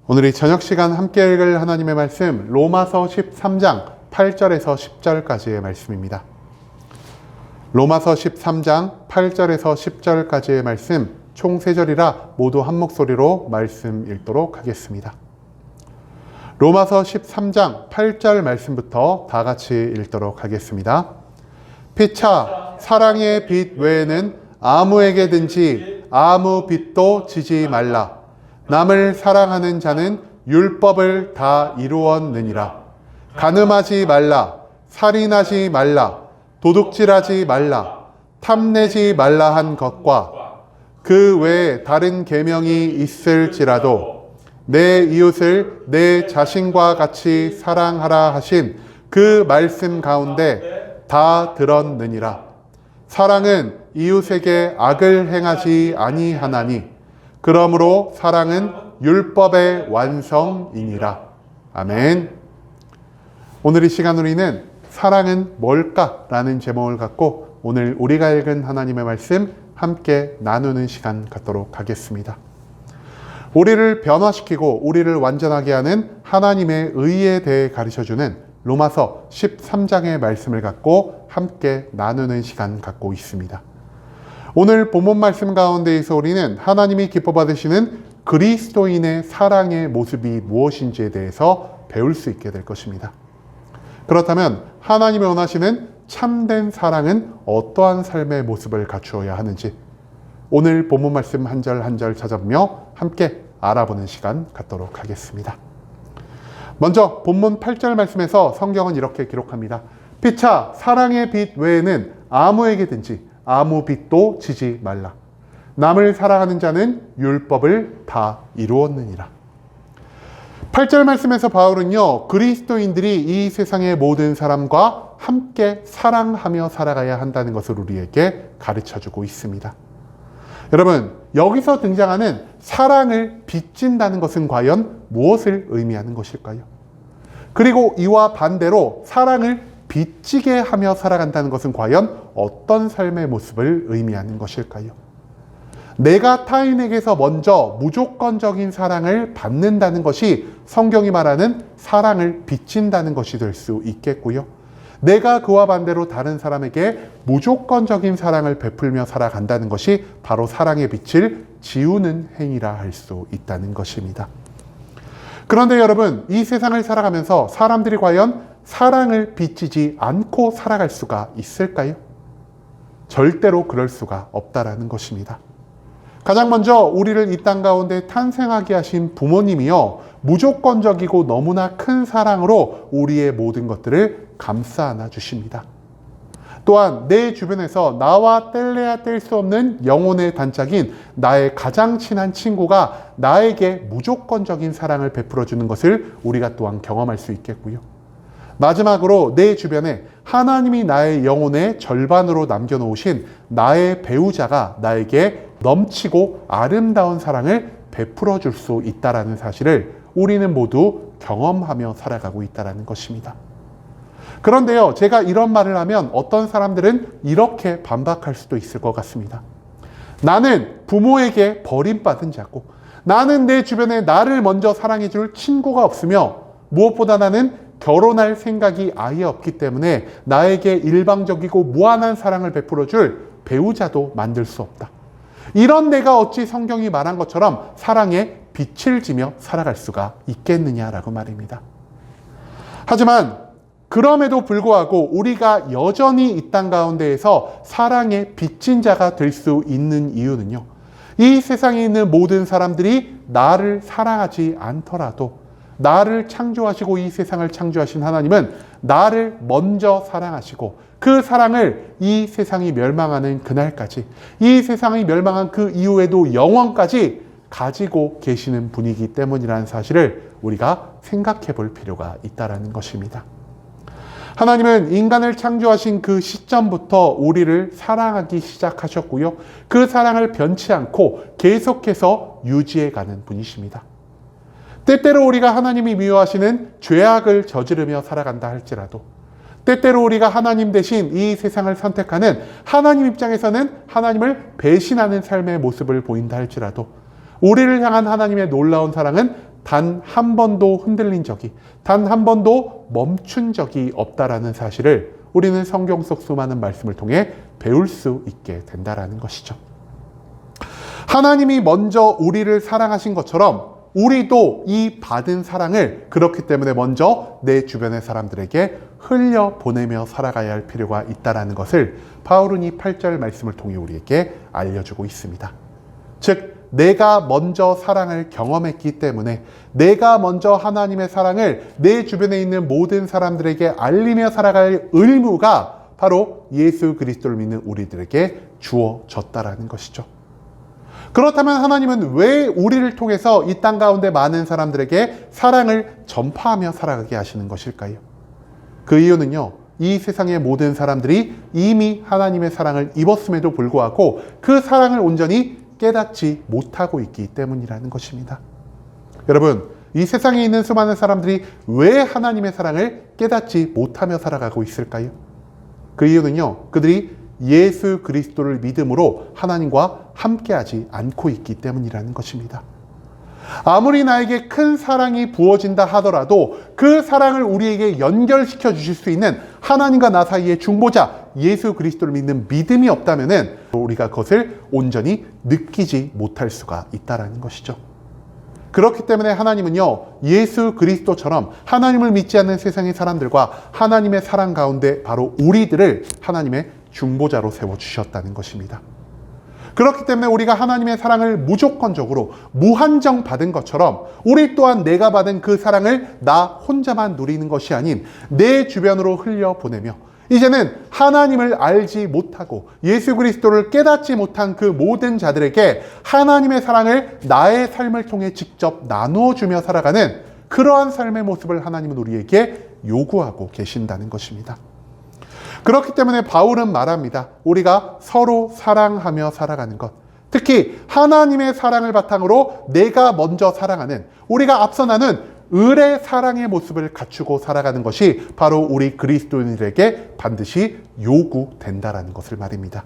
오늘 이 저녁 시간 함께 읽을 하나님의 말씀 로마서 13장 8절에서 10절까지의 말씀입니다. 로마서 13장 8절에서 10절까지의 말씀 총 3절이라 모두 한 목소리로 말씀 읽도록 하겠습니다. 로마서 13장 8절 말씀부터 다 같이 읽도록 하겠습니다. 피차 사랑의 빚 외에는 아무에게든지 아무 빚도 지지 말라. 남을 사랑하는 자는 율법을 다 이루었느니라. 간음하지 말라. 살인하지 말라. 도둑질하지 말라. 탐내지 말라 한 것과 그 외에 다른 계명이 있을지라도 내 이웃을 내 자신과 같이 사랑하라 하신 그 말씀 가운데 다 들었느니라. 사랑은 이웃에게 악을 행하지 아니하나니 그러므로 사랑은 율법의 완성이니라. 아멘. 오늘 이 시간 우리는 사랑은 뭘까? 라는 제목을 갖고 오늘 우리가 읽은 하나님의 말씀 함께 나누는 시간 갖도록 하겠습니다. 우리를 변화시키고 우리를 완전하게 하는 하나님의 의에 대해 가르쳐주는 로마서 13장의 말씀을 갖고 함께 나누는 시간 갖고 있습니다. 오늘 본문 말씀 가운데에서 우리는 하나님이 기뻐 받으시는 그리스도인의 사랑의 모습이 무엇인지에 대해서 배울 수 있게 될 것입니다. 그렇다면 하나님이 원하시는 참된 사랑은 어떠한 삶의 모습을 갖추어야 하는지 오늘 본문 말씀 한 절 한 절 찾아보며 함께 알아보는 시간 갖도록 하겠습니다. 먼저 본문 8절 말씀에서 성경은 이렇게 기록합니다. 피차 사랑의 빚 외에는 아무에게든지 아무 빚도 지지 말라. 남을 사랑하는 자는 율법을 다 이루었느니라. 8절 말씀에서 바울은요, 그리스도인들이 이 세상의 모든 사람과 함께 사랑하며 살아가야 한다는 것을 우리에게 가르쳐주고 있습니다. 여러분, 여기서 등장하는 사랑을 빚진다는 것은 과연 무엇을 의미하는 것일까요? 그리고 이와 반대로 사랑을 빚지게 하며 살아간다는 것은 과연 어떤 삶의 모습을 의미하는 것일까요? 내가 타인에게서 먼저 무조건적인 사랑을 받는다는 것이 성경이 말하는 사랑을 빚진다는 것이 될 수 있겠고요. 내가 그와 반대로 다른 사람에게 무조건적인 사랑을 베풀며 살아간다는 것이 바로 사랑의 빛을 지우는 행위라 할 수 있다는 것입니다. 그런데 여러분, 이 세상을 살아가면서 사람들이 과연 사랑을 빚지지 않고 살아갈 수가 있을까요? 절대로 그럴 수가 없다라는 것입니다. 가장 먼저 우리를 이 땅 가운데 탄생하게 하신 부모님이요, 무조건적이고 너무나 큰 사랑으로 우리의 모든 것들을 감싸 안아 주십니다. 또한 내 주변에서 나와 뗄래야 뗄 수 없는 영혼의 단짝인 나의 가장 친한 친구가 나에게 무조건적인 사랑을 베풀어 주는 것을 우리가 또한 경험할 수 있겠고요. 마지막으로 내 주변에 하나님이 나의 영혼의 절반으로 남겨놓으신 나의 배우자가 나에게 넘치고 아름다운 사랑을 베풀어 줄 수 있다는 사실을 우리는 모두 경험하며 살아가고 있다는 것입니다. 그런데요, 제가 이런 말을 하면 어떤 사람들은 이렇게 반박할 수도 있을 것 같습니다. 나는 부모에게 버림받은 자고, 나는 내 주변에 나를 먼저 사랑해 줄 친구가 없으며, 무엇보다 나는 결혼할 생각이 아예 없기 때문에 나에게 일방적이고 무한한 사랑을 베풀어 줄 배우자도 만들 수 없다. 이런 내가 어찌 성경이 말한 것처럼 사랑에 빛을 지며 살아갈 수가 있겠느냐라고 말입니다. 하지만 그럼에도 불구하고 우리가 여전히 이 땅 가운데에서 사랑의 빚진 자가 될 수 있는 이유는요, 이 세상에 있는 모든 사람들이 나를 사랑하지 않더라도 나를 창조하시고 이 세상을 창조하신 하나님은 나를 먼저 사랑하시고 그 사랑을 이 세상이 멸망하는 그날까지, 이 세상이 멸망한 그 이후에도 영원까지 가지고 계시는 분이기 때문이라는 사실을 우리가 생각해 볼 필요가 있다는 것입니다. 하나님은 인간을 창조하신 그 시점부터 우리를 사랑하기 시작하셨고요. 그 사랑을 변치 않고 계속해서 유지해가는 분이십니다. 때때로 우리가 하나님이 미워하시는 죄악을 저지르며 살아간다 할지라도, 때때로 우리가 하나님 대신 이 세상을 선택하는 하나님 입장에서는 하나님을 배신하는 삶의 모습을 보인다 할지라도 우리를 향한 하나님의 놀라운 사랑은 단 한 번도 흔들린 적이, 단 한 번도 멈춘 적이 없다라는 사실을 우리는 성경 속 수많은 말씀을 통해 배울 수 있게 된다라는 것이죠. 하나님이 먼저 우리를 사랑하신 것처럼 우리도 이 받은 사랑을 그렇기 때문에 먼저 내 주변의 사람들에게 흘려보내며 살아가야 할 필요가 있다는 것을 바울은 이 8절 말씀을 통해 우리에게 알려주고 있습니다. 즉 내가 먼저 사랑을 경험했기 때문에 내가 먼저 하나님의 사랑을 내 주변에 있는 모든 사람들에게 알리며 살아갈 의무가 바로 예수 그리스도를 믿는 우리들에게 주어졌다라는 것이죠. 그렇다면 하나님은 왜 우리를 통해서 이 땅 가운데 많은 사람들에게 사랑을 전파하며 살아가게 하시는 것일까요? 그 이유는요, 이 세상의 모든 사람들이 이미 하나님의 사랑을 입었음에도 불구하고 그 사랑을 온전히 깨닫지 못하고 있기 때문이라는 것입니다. 여러분, 이 세상에 있는 수많은 사람들이 왜 하나님의 사랑을 깨닫지 못하며 살아가고 있을까요? 그 이유는요, 그들이 예수 그리스도를 믿음으로 하나님과 함께하지 않고 있기 때문이라는 것입니다. 아무리 나에게 큰 사랑이 부어진다 하더라도 그 사랑을 우리에게 연결시켜 주실 수 있는 하나님과 나 사이의 중보자 예수 그리스도를 믿는 믿음이 없다면 우리가 그것을 온전히 느끼지 못할 수가 있다는 것이죠. 그렇기 때문에 하나님은요, 예수 그리스도처럼 하나님을 믿지 않는 세상의 사람들과 하나님의 사랑 가운데 바로 우리들을 하나님의 중보자로 세워주셨다는 것입니다. 그렇기 때문에 우리가 하나님의 사랑을 무조건적으로 무한정 받은 것처럼 우리 또한 내가 받은 그 사랑을 나 혼자만 누리는 것이 아닌 내 주변으로 흘려보내며 이제는 하나님을 알지 못하고 예수 그리스도를 깨닫지 못한 그 모든 자들에게 하나님의 사랑을 나의 삶을 통해 직접 나누어주며 살아가는 그러한 삶의 모습을 하나님은 우리에게 요구하고 계신다는 것입니다. 그렇기 때문에 바울은 말합니다. 우리가 서로 사랑하며 살아가는 것, 특히 하나님의 사랑을 바탕으로 내가 먼저 사랑하는, 우리가 앞서 나눈 을의 사랑의 모습을 갖추고 살아가는 것이 바로 우리 그리스도인들에게 반드시 요구된다라는 것을 말입니다.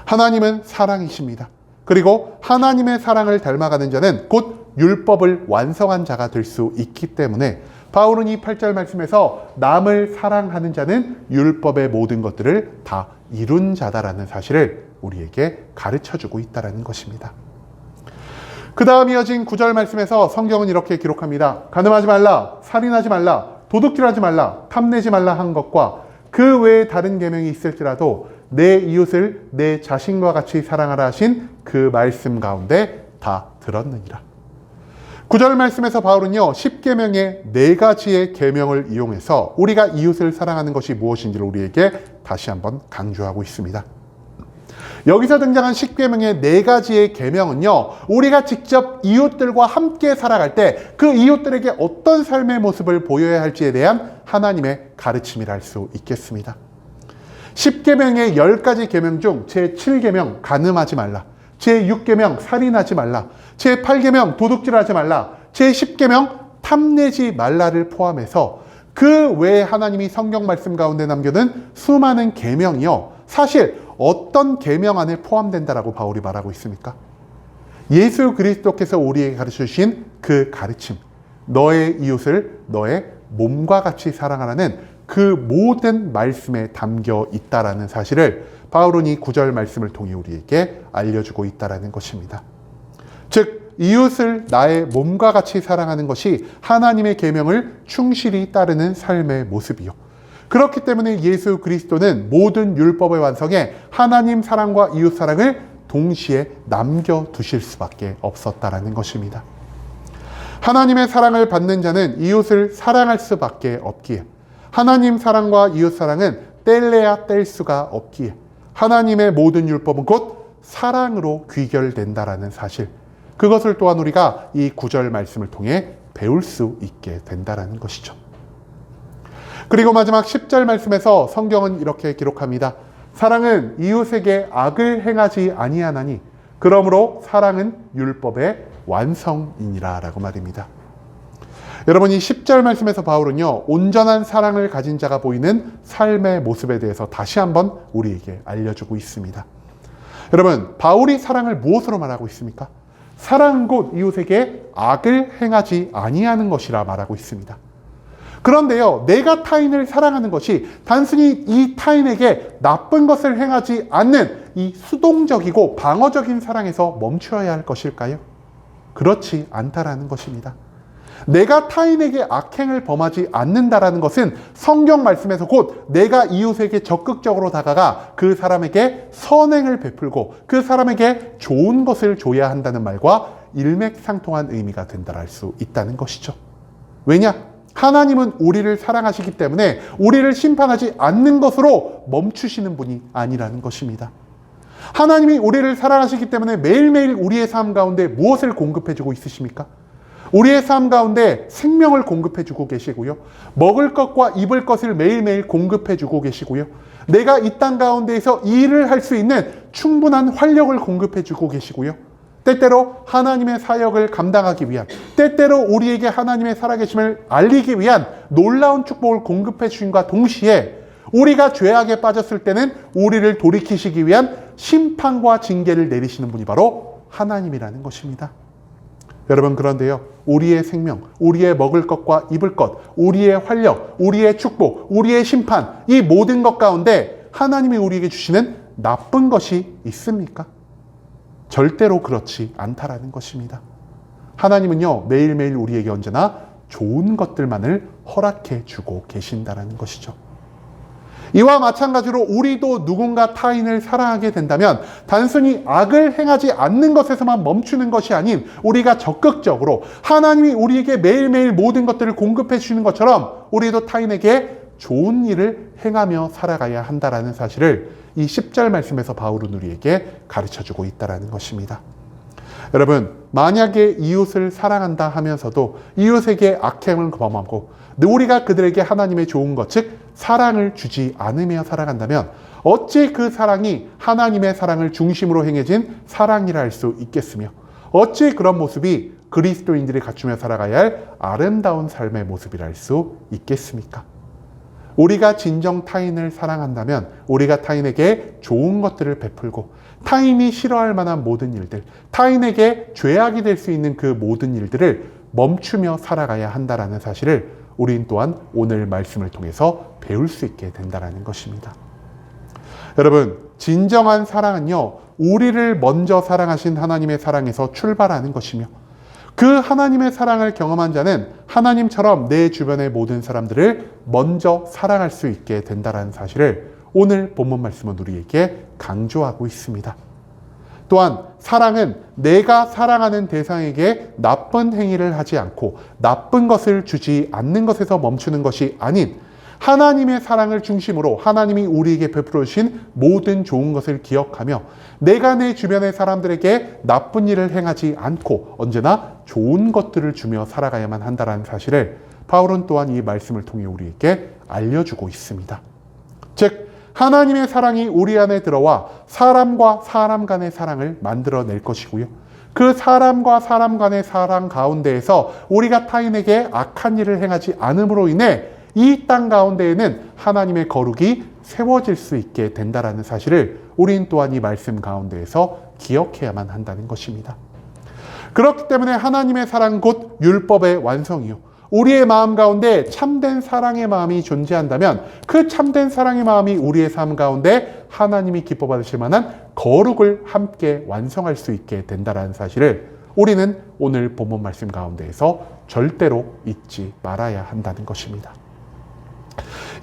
하나님은 사랑이십니다. 그리고 하나님의 사랑을 닮아가는 자는 곧 율법을 완성한 자가 될 수 있기 때문에 바울은 이 8절 말씀에서 남을 사랑하는 자는 율법의 모든 것들을 다 이룬 자다라는 사실을 우리에게 가르쳐주고 있다는 것입니다. 그 다음 이어진 9절 말씀에서 성경은 이렇게 기록합니다. 간음하지 말라, 살인하지 말라, 도둑질하지 말라, 탐내지 말라 한 것과 그 외에 다른 계명이 있을지라도 내 이웃을 내 자신과 같이 사랑하라 하신 그 말씀 가운데 다 들었느니라. 9절 말씀에서 바울은요, 10계명의 4가지의 계명을 이용해서 우리가 이웃을 사랑하는 것이 무엇인지를 우리에게 다시 한번 강조하고 있습니다. 여기서 등장한 10계명의 4가지의 계명은요, 우리가 직접 이웃들과 함께 살아갈 때 그 이웃들에게 어떤 삶의 모습을 보여야 할지에 대한 하나님의 가르침이라 할 수 있겠습니다. 10계명의 10가지 계명 중 제7계명 간음하지 말라, 제6계명 살인하지 말라, 제8계명 도둑질하지 말라, 제10계명 탐내지 말라를 포함해서 그 외에 하나님이 성경 말씀 가운데 남겨둔 수많은 계명이요, 사실 어떤 계명 안에 포함된다라고 바울이 말하고 있습니까? 예수 그리스도께서 우리에게 가르쳐주신 그 가르침, 너의 이웃을 너의 몸과 같이 사랑하라는 그 모든 말씀에 담겨 있다라는 사실을 바울은 이 9절 말씀을 통해 우리에게 알려주고 있다라는 것입니다. 즉 이웃을 나의 몸과 같이 사랑하는 것이 하나님의 계명을 충실히 따르는 삶의 모습이요, 그렇기 때문에 예수 그리스도는 모든 율법의 완성에 하나님 사랑과 이웃 사랑을 동시에 남겨두실 수밖에 없었다라는 것입니다. 하나님의 사랑을 받는 자는 이웃을 사랑할 수밖에 없기에, 하나님 사랑과 이웃 사랑은 뗄래야 뗄 수가 없기에 하나님의 모든 율법은 곧 사랑으로 귀결된다라는 사실, 그것을 또한 우리가 이 9절 말씀을 통해 배울 수 있게 된다라는 것이죠. 그리고 마지막 10절 말씀에서 성경은 이렇게 기록합니다. 사랑은 이웃에게 악을 행하지 아니하나니 그러므로 사랑은 율법의 완성이니라 라고 말입니다. 여러분, 이 10절 말씀에서 바울은요, 온전한 사랑을 가진 자가 보이는 삶의 모습에 대해서 다시 한번 우리에게 알려주고 있습니다. 여러분, 바울이 사랑을 무엇으로 말하고 있습니까? 사랑은 곧 이웃에게 악을 행하지 아니하는 것이라 말하고 있습니다. 그런데요, 내가 타인을 사랑하는 것이 단순히 이 타인에게 나쁜 것을 행하지 않는 이 수동적이고 방어적인 사랑에서 멈춰야 할 것일까요? 그렇지 않다라는 것입니다. 내가 타인에게 악행을 범하지 않는다라는 것은 성경 말씀에서 곧 내가 이웃에게 적극적으로 다가가 그 사람에게 선행을 베풀고 그 사람에게 좋은 것을 줘야 한다는 말과 일맥상통한 의미가 된다라 할 수 있다는 것이죠. 왜냐? 하나님은 우리를 사랑하시기 때문에 우리를 심판하지 않는 것으로 멈추시는 분이 아니라는 것입니다. 하나님이 우리를 사랑하시기 때문에 매일매일 우리의 삶 가운데 무엇을 공급해주고 있으십니까? 우리의 삶 가운데 생명을 공급해주고 계시고요. 먹을 것과 입을 것을 매일매일 공급해주고 계시고요. 내가 이 땅 가운데에서 일을 할 수 있는 충분한 활력을 공급해주고 계시고요. 때때로 하나님의 사역을 감당하기 위한, 때때로 우리에게 하나님의 살아계심을 알리기 위한 놀라운 축복을 공급해 주심과 동시에 우리가 죄악에 빠졌을 때는 우리를 돌이키시기 위한 심판과 징계를 내리시는 분이 바로 하나님이라는 것입니다. 여러분, 그런데요, 우리의 생명, 우리의 먹을 것과 입을 것, 우리의 활력, 우리의 축복, 우리의 심판, 이 모든 것 가운데 하나님이 우리에게 주시는 나쁜 것이 있습니까? 절대로 그렇지 않다라는 것입니다. 하나님은요, 매일매일 우리에게 언제나 좋은 것들만을 허락해 주고 계신다라는 것이죠. 이와 마찬가지로 우리도 누군가 타인을 사랑하게 된다면 단순히 악을 행하지 않는 것에서만 멈추는 것이 아닌 우리가 적극적으로 하나님이 우리에게 매일매일 모든 것들을 공급해 주시는 것처럼 우리도 타인에게 좋은 일을 행하며 살아가야 한다라는 사실을 이 10절 말씀에서 바울은 우리에게 가르쳐주고 있다는 것입니다. 여러분, 만약에 이웃을 사랑한다 하면서도 이웃에게 악행을 범하고 우리가 그들에게 하나님의 좋은 것, 즉 사랑을 주지 않으며 살아간다면 어찌 그 사랑이 하나님의 사랑을 중심으로 행해진 사랑이라 할 수 있겠으며 어찌 그런 모습이 그리스도인들이 갖추며 살아가야 할 아름다운 삶의 모습이라 할 수 있겠습니까? 우리가 진정 타인을 사랑한다면 우리가 타인에게 좋은 것들을 베풀고 타인이 싫어할 만한 모든 일들, 타인에게 죄악이 될 수 있는 그 모든 일들을 멈추며 살아가야 한다는 사실을 우린 또한 오늘 말씀을 통해서 배울 수 있게 된다는 것입니다. 여러분, 진정한 사랑은요, 우리를 먼저 사랑하신 하나님의 사랑에서 출발하는 것이며 그 하나님의 사랑을 경험한 자는 하나님처럼 내 주변의 모든 사람들을 먼저 사랑할 수 있게 된다는 사실을 오늘 본문 말씀은 우리에게 강조하고 있습니다. 또한 사랑은 내가 사랑하는 대상에게 나쁜 행위를 하지 않고 나쁜 것을 주지 않는 것에서 멈추는 것이 아닌 하나님의 사랑을 중심으로 하나님이 우리에게 베풀어 주신 모든 좋은 것을 기억하며 내가 내 주변의 사람들에게 나쁜 일을 행하지 않고 언제나 좋은 것들을 주며 살아가야만 한다는 사실을 바울은 또한 이 말씀을 통해 우리에게 알려주고 있습니다. 즉, 하나님의 사랑이 우리 안에 들어와 사람과 사람 간의 사랑을 만들어낼 것이고요. 그 사람과 사람 간의 사랑 가운데에서 우리가 타인에게 악한 일을 행하지 않음으로 인해 이 땅 가운데에는 하나님의 거룩이 세워질 수 있게 된다는 사실을 우린 또한 이 말씀 가운데에서 기억해야만 한다는 것입니다. 그렇기 때문에 하나님의 사랑 곧 율법의 완성이요. 우리의 마음 가운데 참된 사랑의 마음이 존재한다면 그 참된 사랑의 마음이 우리의 삶 가운데 하나님이 기뻐 받으실 만한 거룩을 함께 완성할 수 있게 된다는 사실을 우리는 오늘 본문 말씀 가운데에서 절대로 잊지 말아야 한다는 것입니다.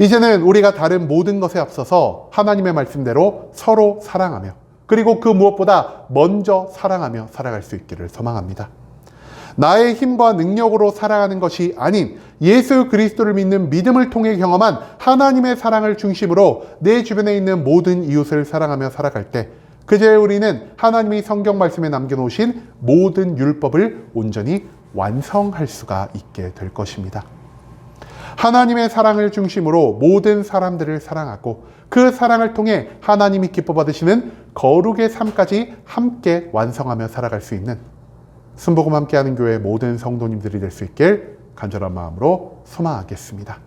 이제는 우리가 다른 모든 것에 앞서서 하나님의 말씀대로 서로 사랑하며 그리고 그 무엇보다 먼저 사랑하며 살아갈 수 있기를 소망합니다. 나의 힘과 능력으로 살아가는 것이 아닌 예수 그리스도를 믿는 믿음을 통해 경험한 하나님의 사랑을 중심으로 내 주변에 있는 모든 이웃을 사랑하며 살아갈 때 그제 우리는 하나님이 성경 말씀에 남겨놓으신 모든 율법을 온전히 완성할 수가 있게 될 것입니다. 하나님의 사랑을 중심으로 모든 사람들을 사랑하고 그 사랑을 통해 하나님이 기뻐 받으시는 거룩의 삶까지 함께 완성하며 살아갈 수 있는 순복음 함께하는 교회 모든 성도님들이 될 수 있길 간절한 마음으로 소망하겠습니다.